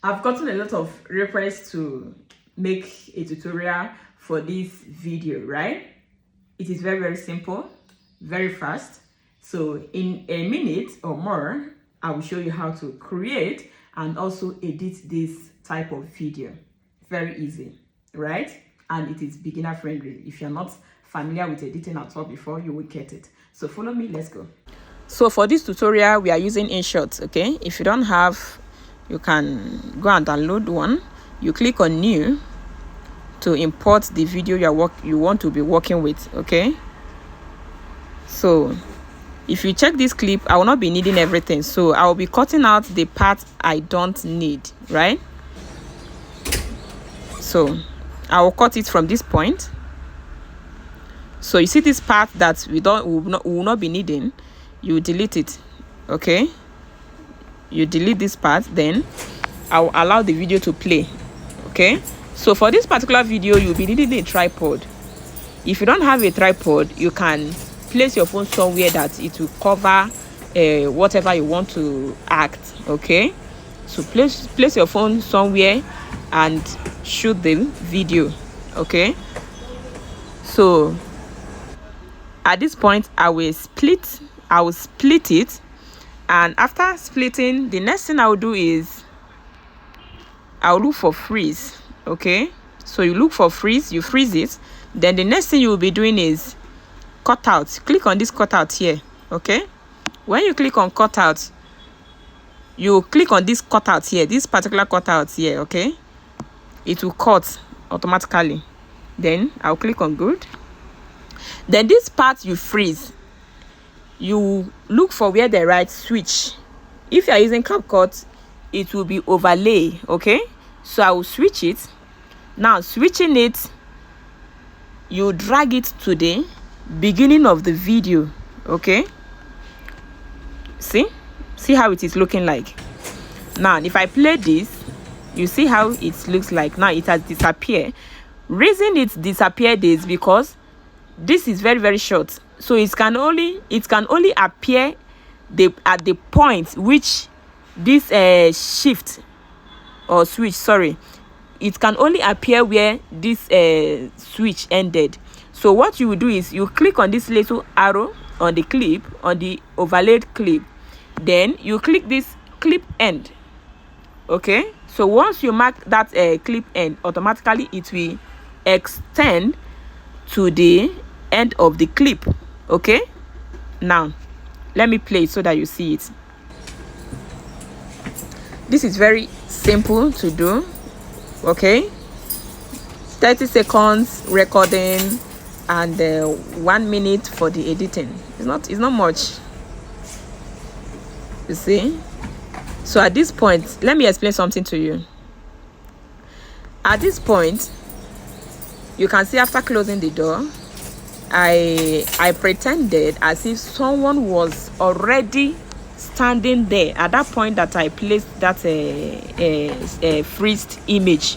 I've gotten a lot of requests to make a tutorial for this video, right? It is very simple, very fast. So in a minute or more, I will show you how to create and also edit this type of video. Very easy, right? And it is beginner friendly. If you're not familiar with editing at all before, you will get it. So follow me, let's go. So for this tutorial, we are using InShot, okay? If you don't have, you can go and download one. You click on new to import the video you want to be working with, okay? So if you check this clip, I will not be needing everything, so I will be cutting out the part I don't need, right? So I will cut it from this point. So you see this part that we will not be needing, you delete it, okay? You delete this part, then I will allow the video to play, okay? So for this particular video, you'll be needing a tripod. If you don't have a tripod, you can place your phone somewhere that it will cover whatever you want to act, okay? So place your phone somewhere and shoot the video, okay? So at this point, I will split it, and after splitting, the next thing I will do is I'll look for freeze, okay? So you look for freeze, you freeze it. Then the next thing you will be doing is cut out. Click on this cutout here, okay? When you click on cutout, you click on this cutout here, this particular cutout here, okay? It will cut automatically. Then I'll click on good. Then this part you freeze, you look for where the right switch. If you are using CapCut, it will be overlay, okay? So I will switch it. Now switching it, you drag it to the beginning of the video, okay? See how it is looking like. Now if I play this, you see how it looks like. Now it has disappeared. Reason it disappeared is because this is very short, so it can only appear at the point which this shift or switch, sorry, it can only appear where this switch ended. So what you will do is you click on this little arrow on the clip, on the overlaid clip, then you click this clip end, okay? So once you mark that clip end, automatically it will extend to the end of the clip, okay? Now let me play it so that you see it. This is very simple to do, okay? 30 seconds recording and 1 minute for the editing. It's not much, you see. So at this point, let me explain something to you. At this point, you can see after closing the door, I pretended as if someone was already standing there at that point that I placed that freezed image.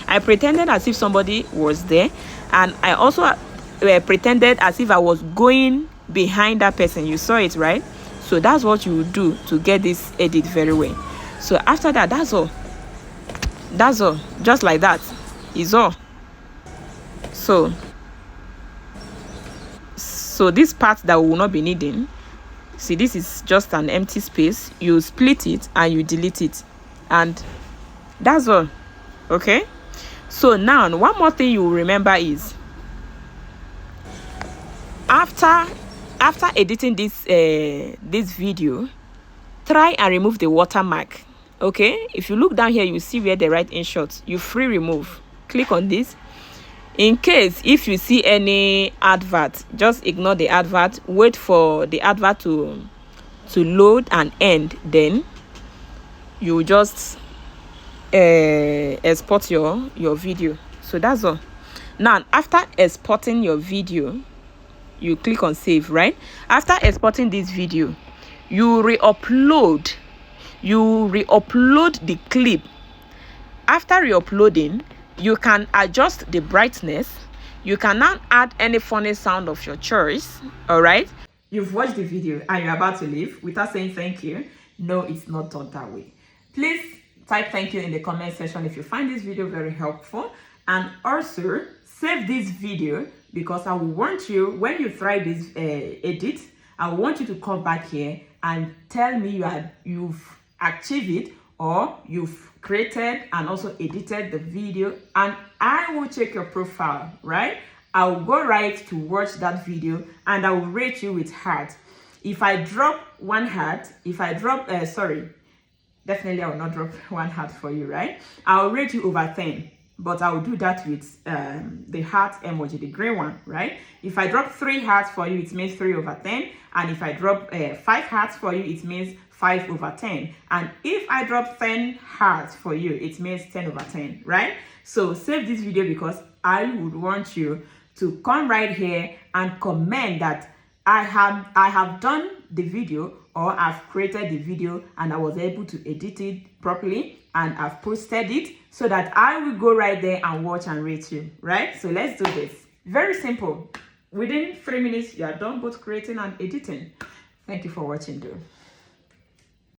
I pretended as if somebody was there, and I also pretended as if I was going behind that person. You saw it, right? So that's what you do to get this edit very well. So after that, that's all, just like that is all. So this part that we will not be needing, see, this is just an empty space. You split it and you delete it, and that's all, okay? So now one more thing you will remember is after editing this video, try and remove the watermark, okay? If you look down here, you see where they write InShot. You free remove, click on this. In case if you see any advert, just ignore the advert, wait for the advert to load and end, then you just export your video. So that's all. Now after exporting your video, you click on save, right? After exporting this video, you re-upload the clip. After re-uploading, you can adjust the brightness. You can now add any funny sound of your choice. All right, you've watched the video and you're about to leave without saying thank you. No, it's not done that way. Please type thank you in the comment section if you find this video very helpful, and also save this video, because I will want you, when you try this edit, I want you to come back here and tell me you've achieved it, or you've created and also edited the video, and I will check your profile, right? I will go right to watch that video and I will rate you with heart. If I drop one heart, definitely I will not drop one heart for you, right? I'll rate you over 10, but I will do that with the heart emoji, the green one, right? If I drop 3 hearts for you, it means 3 over 10. And if I drop 5 hearts for you, it means 5 over 10. And if I drop 10 hearts for you, it means 10 over 10, right? So save this video, because I would want you to come right here and comment that I have done the video, or I've created the video and I was able to edit it properly and I've posted it, so that I will go right there and watch and rate you, right? So let's do this. Very simple. Within 3 minutes, you are done both creating and editing. Thank you for watching though.